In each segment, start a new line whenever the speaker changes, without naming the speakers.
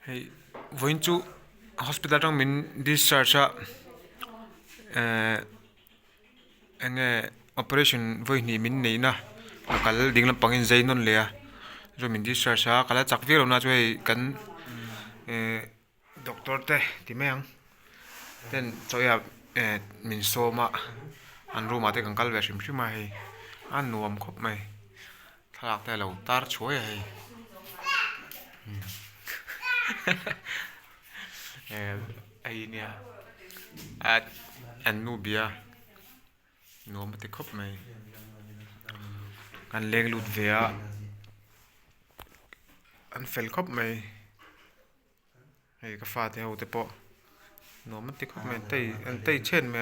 Hey, voin chu hospital tang min discharge enge operation voi ni min nei na kal ding lam pangin zai non le a jo min discharge kala chak vi lo na choi kan doctor te ti meng ten choya min so ma an room ate kan kal ve shim shima hei an nuam khop mai thalak te lo tar choi hei ai nia at an nu bia nuam ate khop mai kan leng lut ve a an fel khop mai hei ka fa te ho te po nuam ate khop mai tei chen me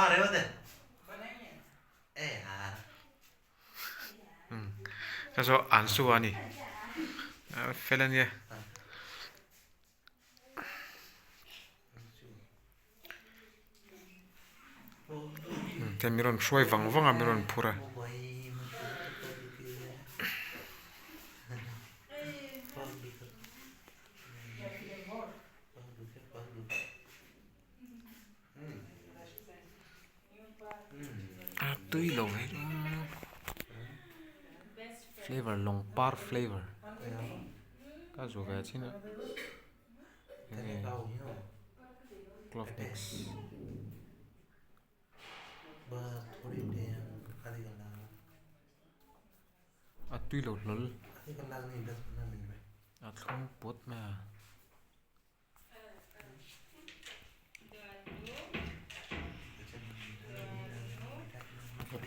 अरे होते ए यार
ka so an su ani felan ye te miron shoi wang wang a miron phura tui lo he flavor long par flavor ka zo ga china clove mix
बस थोड़ी टाइम आधी घंटा
a tui lo lol
आधी घंटा नहीं 10-15 मिनट में
a thong pot ma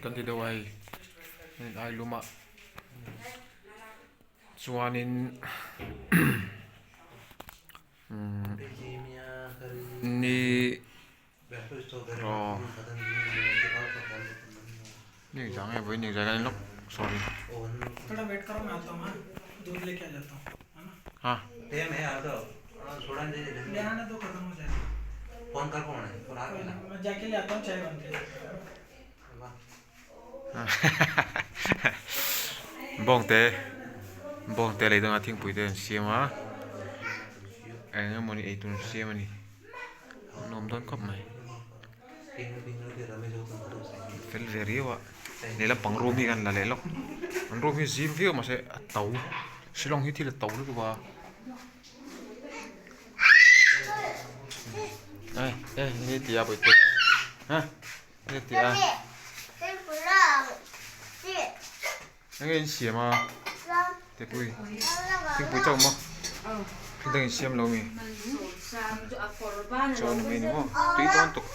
kan ti do ai ai luma chuanin
Primia करी
ni
बैठो स्टॉक कर
ro
खत्म के बाद call
ni jang ai voi ni jaga ni lok sorry
oven
थोड़ा वेट करो मैं आता हूँ हाँ दूध लेके आ जाता हूँ है ना
ha
टाइम है आ तो थोड़ा दे
ले आना तो खत्म हो जाएगा
फोन कर कौन है और आ
कोई
गया
ना मैं जाके ले आता हूँ चाय बन के
bong te le dang athing pui te siama eng moni ei tun siama ni nom don khop mai
ping के रमेश को तो सही
fel veri wa le la pang room hi kan la le lok an room hi zim vi ma se tau silong hi thil tau lu wa ai ni tia boi te ha ni tia anh em siama te pui thing pui chau mo thing dang siam lo mi cho nó mi ni mo tui ton tuk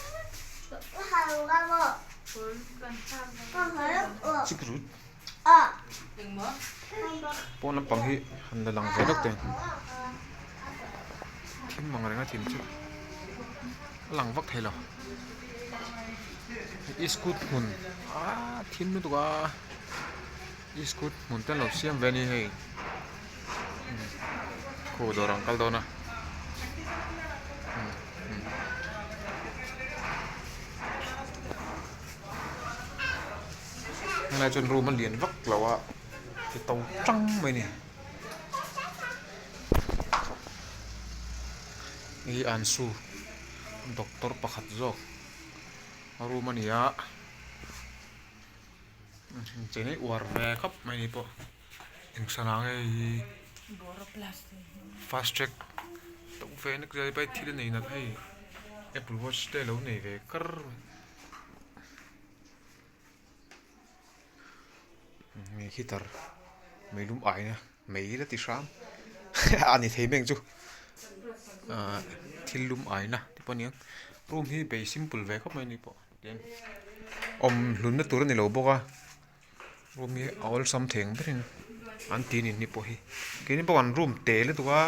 chik rut pon lam pang hi han la lang ve dok te thim mang renga thim chu lang vak thai lo iskut hun thim nu tuka iskut mun tan lo siam ve ni hei ko do rang kal do na này chân ruมันliền vắc lẩu ạ cái tàu trắng mày nè ý an su doktor pakhat zo ru man ya che nei war ve khap mai ni po eng sanang ei fast track to ve nak jai bai thil nei na thai apple watch te lo nei ve kar mi hitar mai lum ai na mai la ti ram ani thei meng chu thil lum ai na ti poniang room hi be simple ve khop mai ni po ten lun na tur ni lo boka room hi all something berin an tin ni po hi kini po an room te le tuwa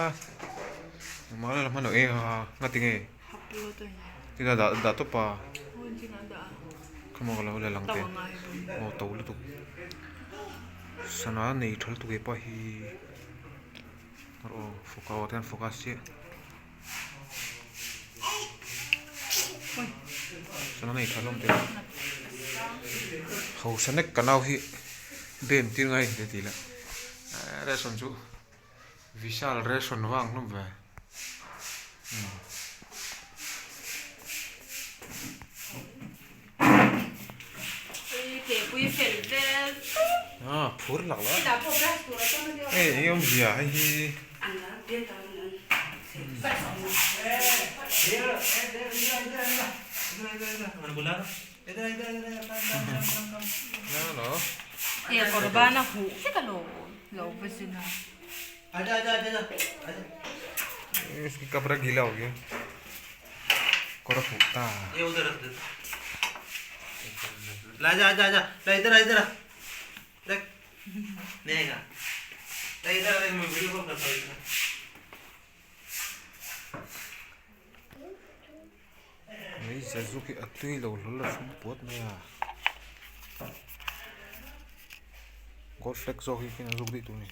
mala la mano e ngati nge tina da to pa kamo la la lang te mo to lu tu sana nei thol tu ge pa hi ro focus che sana nei thalom te ho sanek kanau hi bem tin ngai de ti la ra son chu Vishal रेशन Wang num way
Thì quy phiền về
फूर लगला
đã phục ra của nó cho nó đi
ए यम जिया hi
ăn nó điên tao phải sống
मैंने बुला रहा इधर इधर इधर
na lo
thì còn ba nó hủ thế cả lỗ lỗ với gì nào
आजा आजा आजा आजा
इसकी कपड़ा गीला हो गया कोरा फूकता
ये उधर रख दे ला जा आजा आजा ला इधर इधर देख नहीं आएगा ला इधर देख मैं वीडियो कॉल करता हूँ इधर
नहीं Suzuki atui lo lo sum pot na ya Golf Flex zo hi kina zug di tu ni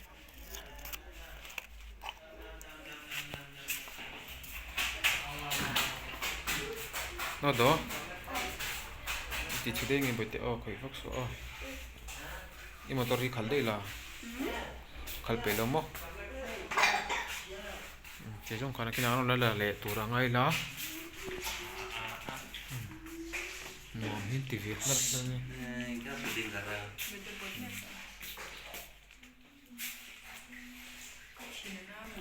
nó đó thì chỉ đây nghe bữa tiệc khởi phát số nhưng mà tôi đi khẩn đây là khẩn bể lắm mốc chỉ trong cái nào nó là lệ tủ ra ngay lá nó hiên tivi mất
क्या शूटिंग कर रहा है